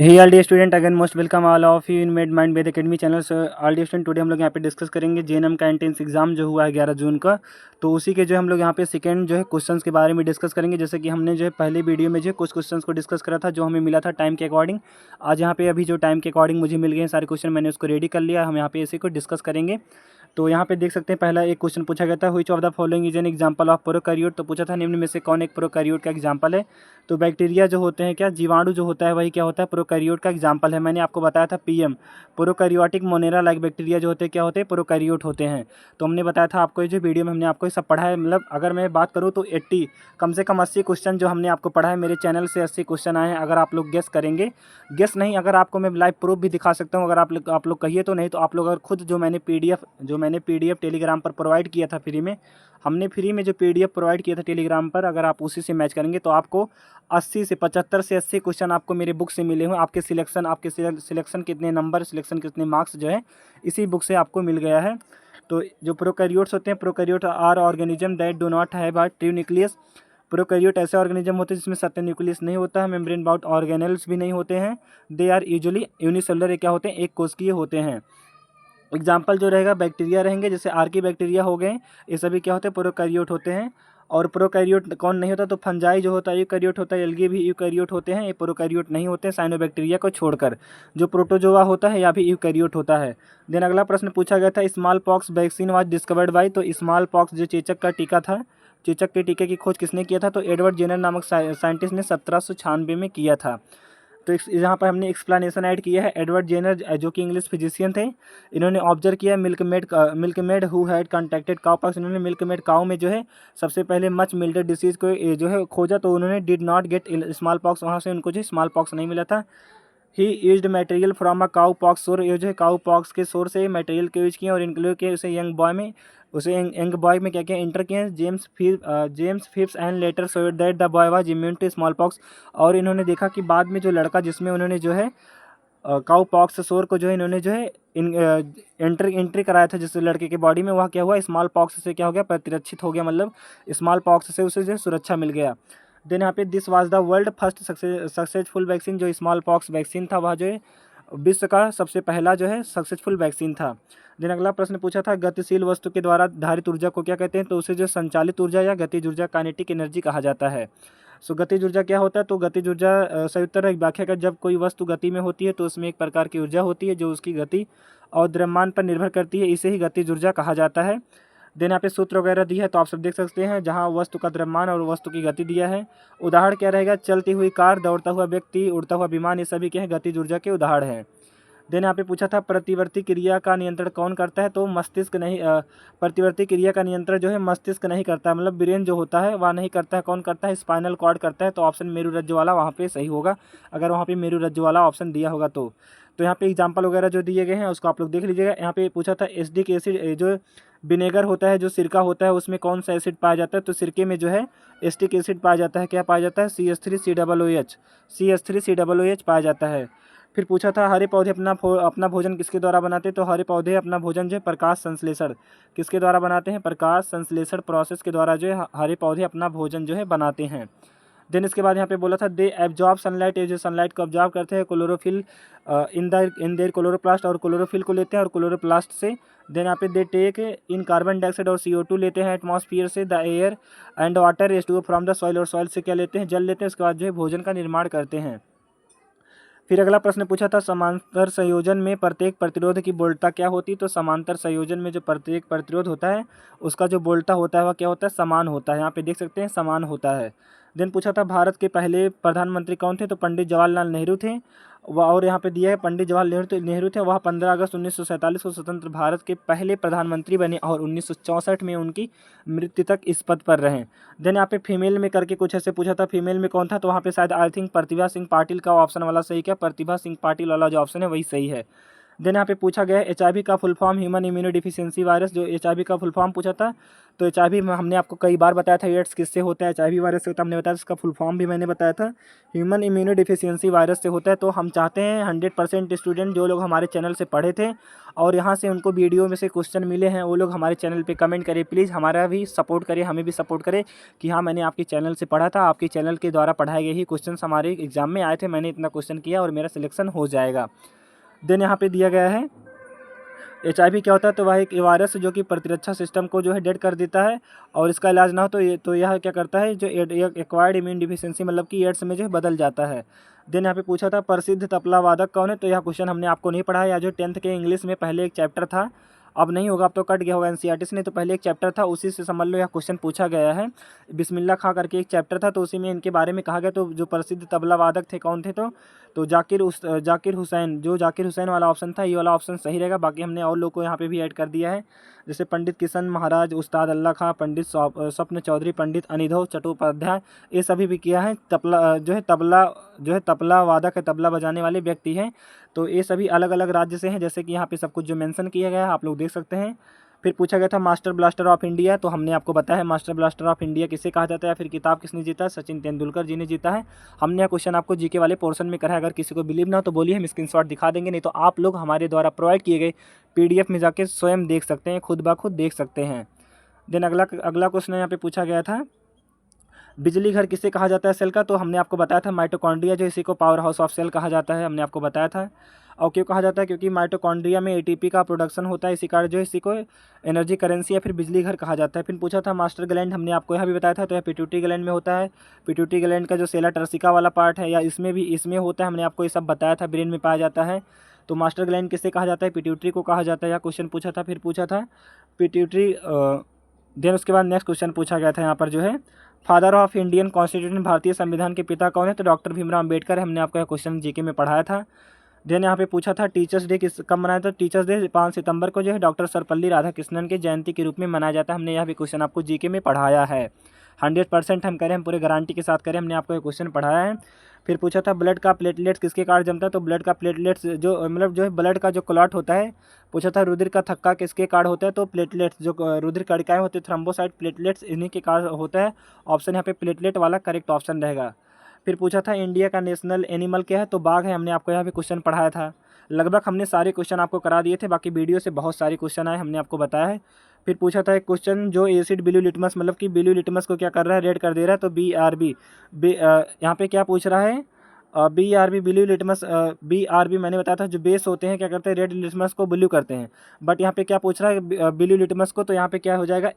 Hey all the student again most welcome all of you in med mind बेद academy channel. So all the student today हम लोग यहाँ पे discuss करेंगे JNM का entrance exam जो हुआ है 11 जून का। तो उसी के जो हम लोग यहाँ पे सेकंड जो है क्वेश्चंस के बारे में डिस्कस करेंगे। जैसे कि हमने जो है पहले वीडियो में जो है कुछ क्वेश्चंस को डिस्कस करा था जो हमें मिला था टाइम के अकॉर्डिंग। आज यहाँ पे अभी जो टाइम के अकॉर्डिंग मुझे मिल गए हैं सारे क्वेश्चन, मैंने उसको रेडी कर लिया। हम यहाँ पे इसी को डिस्कस करेंगे। तो यहाँ पे देख सकते हैं पहला एक क्वेश्चन पूछा गया था, which of the following is an example of prokaryote. तो पूछा था निम्न में से कौन एक प्रोकैरियोट का एग्जांपल है। तो बैक्टीरिया जो होते हैं, क्या जीवाणु जो होता है वही क्या होता है, प्रोकैरियोट का एग्जांपल है। मैंने आपको बताया था PM prokaryotic Monera like bacteria जो होते हैं क्या होते हैं, प्रोकैरियोट होते हैं। तो हमने बताया था आपको, ये जो वीडियो में हमने आपको ये सब पढ़ा है। मतलब अगर मैं बात करूँ तो 80 कम से कम 80 क्वेश्चन जो हमने आपको पढ़ा है मेरे चैनल से 80 क्वेश्चन आए हैं। अगर आप लोग गेस करेंगे, गेस नहीं, अगर आपको मैं लाइव प्रूफ भी दिखा सकता हूँ, अगर आप लोग कहिए तो। नहीं तो आप लोग अगर खुद जो मैंने पीडीएफ टेलीग्राम पर प्रोवाइड किया था फ्री में, हमने फ्री में जो पीडीएफ प्रोवाइड किया था टेलीग्राम पर, अगर आप उसी से मैच करेंगे तो आपको 80 से 75 से 80 क्वेश्चन आपको मेरे बुक से मिले हुए। आपके सिलेक्शन कितने नंबर, सिलेक्शन कितने मार्क्स जो है इसी बुक से आपको मिल गया है। तो जो प्रोकैरियोट्स होते हैं, prokaryote are organism that do not have a true nucleus. Prokaryote ऐसे ऑर्गेनिज्म होते हैं जिसमें सत्य न्यूक्लियस नहीं होता है, मेम्ब्रेन बाउंड ऑर्गेनेल्स भी नहीं होते हैं। दे आर यूजुअली यूनिसेलुलर, क्या होते हैं, एक कोशिकीय होते हैं। एग्जाम्पल जो रहेगा बैक्टीरिया रहेंगे, जैसे आर्की बैक्टीरिया हो गए, ये सभी क्या होते हैं, प्रोकैरियोट होते हैं। और प्रोकैरियोट कौन नहीं होता, तो फंजाई जो होता है यूकैरियोट होता है, एल्गी भी यूकैरियोट होते हैं, ये प्रोकैरियोट नहीं होते हैं साइनोबैक्टीरिया को छोड़कर। जो प्रोटोजोआ होता है या भी यूकैरियोट होता है। देन अगला प्रश्न पूछा गया था, small pox vaccine was discovered by. तो स्मॉल पॉक्स जो चेचक का टीका था, चेचक के टीके की खोज किसने किया था, तो एडवर्ड जेनर नामक साइंटिस्ट ने 1796 में किया था। तो यहाँ पर हमने एक्सप्लेनेशन ऐड किया है। एडवर्ड जेनर जो कि इंग्लिश फिजिशियन थे, इन्होंने ऑब्जर्व किया milkmaid who had contacted cow pox. इन्होंने मिल्कमेड काउ में जो है सबसे पहले मच मिल्डेड डिसीज़ को जो है खोजा, तो उन्होंने did not gate small pox, वहाँ से उनको जो स्मॉल पॉक्स नहीं मिला था। ही used material from a cow pox सोर, ये जो है काउ पॉक्स के सोर से मटेरियल के यूज किए और इंक्लूड किए उसे यंग बॉय में क्या किया, इंटर किए James Phipps and later showed that the boy was immune to smallpox. और इन्होंने देखा कि बाद में जो लड़का जिसमें उन्होंने जो है काउ पॉक्स सोर को जो है इन्होंने जो है एंट्री कराया था जिस लड़के के बॉडी में, वह क्या हुआ, स्मॉल पॉक्स से क्या हो गया, प्रतिरक्षित हो गया। मतलब स्मॉल पॉक्स से उसे जो है सुरक्षा मिल गया। देन यहाँ पे this was the world first successful vaccine. जो स्मॉल पॉक्स वैक्सीन था वह जो है विश्व का सबसे पहला जो है सक्सेसफुल वैक्सीन था। देन अगला प्रश्न पूछा था, गतिशील वस्तु के द्वारा धारित ऊर्जा को क्या कहते हैं, तो उसे जो संचालित ऊर्जा या गतिज ऊर्जा काइनेटिक एनर्जी कहा जाता है। सो गतिज ऊर्जा क्या होता है, तो गतिज ऊर्जा सही उत्तर है व्याख्या का, जब कोई वस्तु गति में होती है तो उसमें एक प्रकार की ऊर्जा होती है जो उसकी गति और द्रव्यमान पर निर्भर करती है, इसे ही गतिज ऊर्जा कहा जाता है। देन यहाँ पे सूत्र वगैरह दिया है तो आप सब देख सकते हैं, जहाँ वस्तु का द्रव्यमान और वस्तु की गति दिया है। उदाहरण क्या रहेगा, चलती हुई कार, दौड़ता हुआ व्यक्ति, उड़ता हुआ विमान, ये सभी क्या है, गतिज ऊर्जा के उदाहरण हैं। देन यहाँ पे पूछा था प्रतिवर्ती क्रिया का नियंत्रण कौन करता है, तो मस्तिष्क नहीं, प्रतिवर्ती क्रिया का नियंत्रण जो है मस्तिष्क नहीं करता है, मतलब ब्रेन जो होता है वह नहीं करता है। कौन करता है, स्पाइनल कॉर्ड करता है। तो ऑप्शन मेरुरज्जु वाला वहाँ पे सही होगा, अगर वहाँ पे मेरुरज्जु वाला ऑप्शन दिया होगा तो यहाँ पे एग्जाम्पल वगैरह जो दिए गए हैं उसको आप लोग देख लीजिएगा। यहाँ पे पूछा था एसिडिक एसिड, जो विनेगर होता है, जो सिरका होता है, उसमें कौन सा एसिड पाया जाता है, तो सिरके में जो है एसिटिक एसिड पाया जाता है। क्या पाया जाता है, CH3COOH पाया जाता है। फिर पूछा था हरे पौधे अपना भोजन किसके द्वारा बनाते हैं, तो हरे पौधे अपना भोजन जो है प्रकाश संश्लेषण किसके द्वारा बनाते हैं, प्रकाश संश्लेषण प्रोसेस के द्वारा जो है हरे पौधे अपना भोजन जो है बनाते हैं। देन इसके बाद यहाँ पे बोला था दे एब्जॉर्ब सनलाइट, ये जो सनलाइट को ऑब्जॉर्व करते हैं क्लोरोफिल इन देयर क्लोरोप्लास्ट, और क्लोरोफिल को लेते हैं और क्लोरोप्लास्ट से। देन यहाँ पे they take in carbon dioxide और CO2 लेते हैं एटमॉस्फियर से, the air and water H2O from the soil, और सॉइल से क्या लेते हैं, जल लेते हैं। उसके बाद जो है भोजन का निर्माण करते हैं। फिर अगला प्रश्न पूछा था समांतर संयोजन में प्रत्येक प्रतिरोध की बोल्टता क्या होती है, तो समांतर संयोजन में जो प्रत्येक प्रतिरोध होता है उसका जो बोल्टता होता है वह क्या होता है, समान होता है। यहाँ पे देख सकते हैं समान होता है। देन पूछा था भारत के पहले प्रधानमंत्री कौन थे, तो पंडित जवाहरलाल नेहरू थे। वह और यहाँ पे दिया है पंडित जवाहरलाल नेहरू थे, वह 15 अगस्त 1947 को स्वतंत्र भारत के पहले प्रधानमंत्री बने और 1964 में उनकी मृत्यु तक इस पद पर रहे। देन यहाँ पे फीमेल में करके कुछ ऐसे पूछा था, फीमेल में कौन था, तो वहाँ पे शायद आई थिंक प्रतिभा सिंह पाटिल का ऑप्शन वाला सही, क्या प्रतिभा सिंह पाटिल वाला जो ऑप्शन है वही सही है। देन यहाँ पे पूछा गया है HIV का full form human immuno deficiency virus, जो HIV का फुल फॉर्म पूछा था। तो HIV में हमने आपको कई बार बताया था एड्स किससे होता है, HIV वायरस से होता है, हमने बताया इसका फुल फॉर्म भी मैंने बताया था, ह्यूमन इम्यूनो डिफिशियंसी वायरस से होता है। तो हम चाहते हैं 100% स्टूडेंट जो लोग हमारे चैनल से पढ़े थे और यहाँ से उनको वीडियो में से क्वेश्चन मिले हैं, वो लोग हमारे चैनल पे कमेंट करें प्लीज़, हमारा भी सपोर्ट करें, हमें भी सपोर्ट करें कि हाँ मैंने आपके चैनल से पढ़ा था, आपके चैनल के द्वारा पढ़ाए गए ही क्वेश्चन हमारे एग्जाम में आए थे, मैंने इतना क्वेश्चन किया और मेरा सिलेक्शन हो जाएगा। देन यहाँ पे दिया गया है HIV क्या होता है, तो वह एक वायरस जो कि प्रतिरक्षा सिस्टम को जो है डेड कर देता है और इसका इलाज ना हो तो यह क्या करता है, जो एक्वायर्ड इम्यून डिफिशियंसी मतलब कि एड्स में जो है बदल जाता है। देन यहाँ पे पूछा था प्रसिद्ध तबला वादक कौन है, तो यह क्वेश्चन हमने आपको नहीं पढ़ा है, या जो 10th के इंग्लिश में पहले एक चैप्टर था, अब नहीं होगा, अब तो कट गया होगा NCERT से, नहीं तो पहले एक चैप्टर था उसी से समझ लो यह क्वेश्चन पूछा गया है। बिस्मिल्लाह खां करके एक चैप्टर था, तो उसी में इनके बारे में कहा गया। तो जो प्रसिद्ध तबला वादक थे कौन थे, तो जाकिर हुसैन, जो जाकिर हुसैन वाला ऑप्शन था, ये वाला ऑप्शन सही रहेगा। बाकी हमने और लोग को यहाँ पे भी ऐड कर दिया है, जैसे पंडित किशन महाराज, उस्ताद अल्लाह खां, पंडित स्वप्न चौधरी, पंडित अनिधव चट्टोपाध्याय, ये सभी भी किया है। तबला वादक है, तबला बजाने वाले व्यक्ति हैं। तो ये सभी अलग अलग राज्य से हैं, जैसे कि यहाँ पे सब कुछ जो मेंशन किया गया है आप लोग देख सकते हैं। फिर पूछा गया था मास्टर ब्लास्टर ऑफ इंडिया, तो हमने आपको बताया है मास्टर ब्लास्टर ऑफ इंडिया किसे कहा जाता है, फिर किताब किसने जीता है, सचिन तेंदुलकर जी ने जीता है। हमने यह क्वेश्चन आपको जीके वाले पोर्शन में करा है, अगर किसी को बिलीव ना हो तो बोलिए, हम स्क्रीनशॉट दिखा देंगे, नहीं तो आप लोग हमारे द्वारा प्रोवाइड किए गए PDF में जाके स्वयं देख सकते हैं, खुद ब खुद देख सकते हैं। देन अगला क्वेश्चन यहाँ पे पूछा गया था बिजली घर किसे कहा जाता है सेल का, तो हमने आपको बताया था माइटोकॉन्ड्रिया, जो इसी को पावर हाउस ऑफ सेल कहा जाता है, हमने आपको बताया था। और क्यों कहा जाता है, क्योंकि माइटोकॉन्ड्रिया में ATP का प्रोडक्शन होता है, इसी कारण जो है इसी को एनर्जी करेंसी या फिर बिजली घर कहा जाता है। फिर पूछा था मास्टर ग्लैंड, हमने आपको यह भी बताया था, तो यह पिट्यूटरी ग्लैंड में होता है। पिट्यूटरी ग्लैंड का जो सेला टर्सिका वाला पार्ट है या इसमें होता है, हमने आपको ये सब बताया था, ब्रेन में पाया जाता है। तो मास्टर ग्लैंड किसे कहा जाता है, पिट्यूटरी को कहा जाता है, यह क्वेश्चन पूछा था। फिर पूछा था पिट्यूटरी, देन उसके बाद नेक्स्ट क्वेश्चन पूछा गया था यहाँ पर जो है फादर ऑफ इंडियन कॉन्स्टिट्यूशन, भारतीय संविधान के पिता कौन है, तो डॉक्टर भीमराव अम्बेडकर है, हमने आपको यह क्वेश्चन जीके में पढ़ाया था। देन यहाँ पे पूछा था टीचर्स डे कब मनाया था, टीचर्स डे 5 सितंबर को जो है डॉक्टर सर्वपल्ली राधाकृष्णन के जयंती के रूप में मनाया जाता है, हमने यह भी क्वेश्चन आपको जीके में पढ़ाया है। 100% हम करें, हम पूरे गारंटी के साथ करें, हमने आपको ये क्वेश्चन पढ़ाया है। फिर पूछा था ब्लड का प्लेटलेट्स किसके कारण जमता है, तो ब्लड का प्लेटलेट्स जो मतलब जो है ब्लड का जो क्लॉट होता है। पूछा था रुधिर का थक्का किसके कारण होता है, तो प्लेटलेट्स जो रुधिर कणिकाएं होती है थ्रोम्बोसाइट प्लेटलेट्स, इन्हीं के कारण होता है। ऑप्शन यहाँ पे प्लेटलेट वाला करेक्ट ऑप्शन रहेगा। फिर पूछा था इंडिया का नेशनल एनिमल क्या है, तो बाघ है, हमने आपको यहाँ पे क्वेश्चन पढ़ाया था। लगभग हमने सारे क्वेश्चन आपको करा दिए थे, बाकी वीडियो से बहुत सारे क्वेश्चन आए, हमने आपको बताया है। फिर पूछा था एक क्वेश्चन जो एसिड ब्लू लिटमस मतलब कि ब्लू लिटमस को क्या कर रहा है, रेड कर दे रहा है, तो BRB यहाँ पे क्या पूछ रहा है, BRB ब्लू लिटमस, BRB मैंने बताया था जो बेस होते हैं क्या करते हैं, रेड लिटमस को ब्लू करते हैं। बट यहाँ पे क्या पूछ रहा है ब्लू लिटमस को, तो यहाँ पे क्या हो जाएगा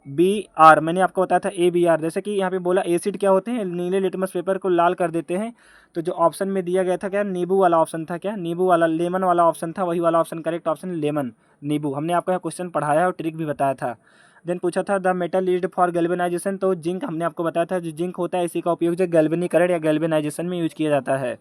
ABR, मैंने आपको बताया था ABR। जैसे कि यहाँ पे बोला एसिड क्या होते हैं, नीले लिटमस पेपर को लाल कर देते हैं। तो जो ऑप्शन में दिया गया था क्या, नींबू वाला ऑप्शन था, क्या नींबू वाला, लेमन वाला ऑप्शन था, वही वाला ऑप्शन करेक्ट ऑप्शन लेमन, नींबू। हमने आपको यह क्वेश्चन पढ़ाया और ट्रिक भी बताया था। देन पूछा था the metal used for galvanisation, तो जिंक हमने आपको बताया था, जो जिंक होता है इसी का उपयोग जो गैल्वेनीकरण या गैल्वेनाइजेशन में यूज किया जाता है।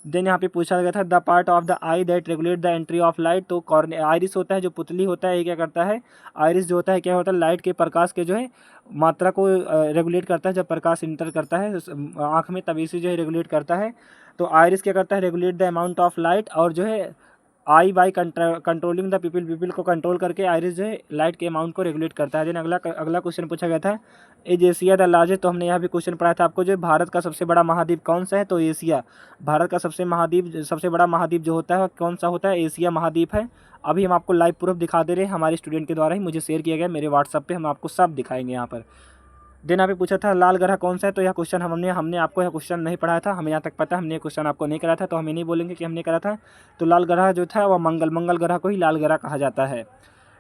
देन यहाँ पे पूछा गया था the part of the I that regulate the entry of light, तो आइरिस होता है, जो पुतली होता है ये क्या करता है, आइरिस जो होता है क्या होता है, लाइट के प्रकाश के जो है मात्रा को रेगुलेट करता है, जब प्रकाश इंटर करता है आँख में तभी से जो है रेगुलेट करता है। तो आइरिस क्या करता है, regulate the amount of light, और जो है आई बाई कंट्रोलिंग द पीपल को कंट्रोल करके आइरिस जो है लाइट के अमाउंट को रेगुलेट करता है। देन अगला क्वेश्चन पूछा गया था इज एशिया द लार्जेस्ट, तो हमने यहाँ भी क्वेश्चन पढ़ा था आपको, जो भारत का सबसे बड़ा महाद्वीप कौन सा है, तो एशिया। भारत का सबसे बड़ा महाद्वीप जो होता है कौन सा होता है, एशिया महाद्वीप है। अभी हम आपको लाइव प्रूफ दिखा दे रहे हैं, हमारे स्टूडेंट के द्वारा ही मुझे शेयर किया गया मेरे व्हाट्सअप पे, हम आपको सब दिखाएंगे यहाँ पर। देन यहाँ पे पूछा था लाल ग्रह कौन सा है, तो यह क्वेश्चन हमने आपको यह क्वेश्चन नहीं पढ़ाया था, हमें यहाँ तक पता है, हमने क्वेश्चन आपको नहीं करा था, तो हम ये नहीं बोलेंगे कि हमने करा था। तो लाल ग्रह जो था वह मंगल ग्रह को ही लाल ग्रह कहा जाता है।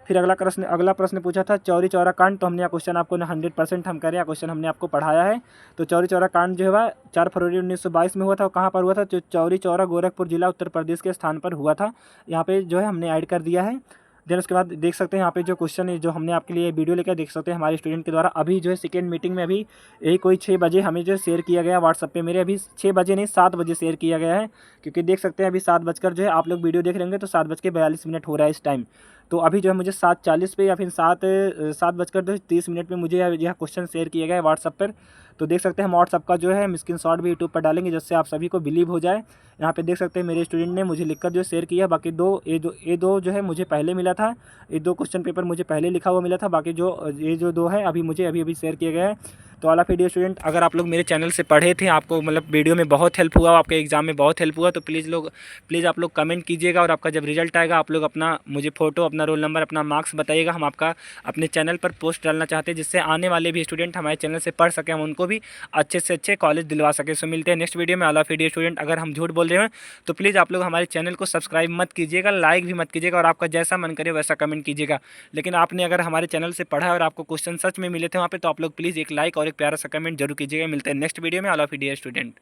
फिर अगला प्रश्न पूछा था चौरी चौरा कांड, तो हमने यह क्वेश्चन आपको 100% हम करें, क्वेश्चन हमने आपको पढ़ाया है। तो चौरी चौरा कांड जो है वह 4 फरवरी 1922 में हुआ था, और कहाँ पर हुआ था, जो चौरी चौरा गोरखपुर जिला उत्तर प्रदेश के स्थान पर हुआ था। यहाँ पे जो है हमने ऐड कर दिया है। देन उसके बाद देख सकते हैं यहाँ पे जो क्वेश्चन है जो हमने आपके लिए वीडियो लेकर देख सकते हैं हमारे स्टूडेंट के द्वारा। अभी जो है सेकेंड मीटिंग में अभी यही कोई 6 बजे हमें जो शेयर किया गया व्हाट्सअप पे, मेरे अभी 6 बजे नहीं 7 बजे शेयर किया गया है, क्योंकि देख सकते हैं अभी 7 बजकर जो है आप लोग वीडियो देख रहे होंगे तो 7:42 हो रहा है इस टाइम। तो अभी जो है मुझे 7:40 पे या फिर 7 बजकर 30 मिनट पर मुझे यह क्वेश्चन शेयर किया गया है व्हाट्सअप पर। तो देख सकते हैं हम व्हाट्सअप का जो है हम स्क्रीनशॉट भी यूट्यूब पर डालेंगे जिससे आप सभी को बिलीव हो जाए। यहाँ पे देख सकते हैं मेरे स्टूडेंट ने मुझे लिखकर जो शेयर किया, बाकी ये दो जो है मुझे पहले मिला था, ये 2 क्वेश्चन पेपर मुझे पहले लिखा हुआ मिला था, बाकी ये जो 2 है अभी मुझे अभी शेयर किए गए हैं। तो ऑल ऑफ वीडियो स्टूडेंट, अगर आप लोग मेरे चैनल से पढ़े थे, आपको मतलब वीडियो में बहुत हेल्प हुआ, आपके एग्जाम में बहुत हेल्प हुआ, तो प्लीज़ आप लोग कमेंट कीजिएगा और आपका जब रिजल्ट आएगा आप लोग अपना मुझे फ़ोटो, अपना रोल नंबर, अपना मार्क्स बताइएगा। हम आपका अपने चैनल पर पोस्ट डालना चाहते हैं जिससे आने वाले भी स्टूडेंट हमारे चैनल से पढ़ सकें, हम उनको भी अच्छे से अच्छे कॉलेज दिलवा सकें। सो मिलते हैं नेक्स्ट वीडियो में। ऑल ऑफ वीडियो स्टूडेंट, अगर हम झूठ बोल रहे हैं तो प्लीज़ आप लोग हमारे चैनल को सब्सक्राइब मत कीजिएगा, लाइक भी मत कीजिएगा और आपका जैसा मन करे वैसा कमेंट कीजिएगा। लेकिन आपने अगर हमारे चैनल से पढ़ा और आपको क्वेश्चन सच में मिले थे वहाँ पे, तो आप लोग प्लीज़ एक लाइक और एक प्यारा सा कमेंट जरूर कीजिएगा। मिलते हैं नेक्स्ट वीडियो में। All of India student.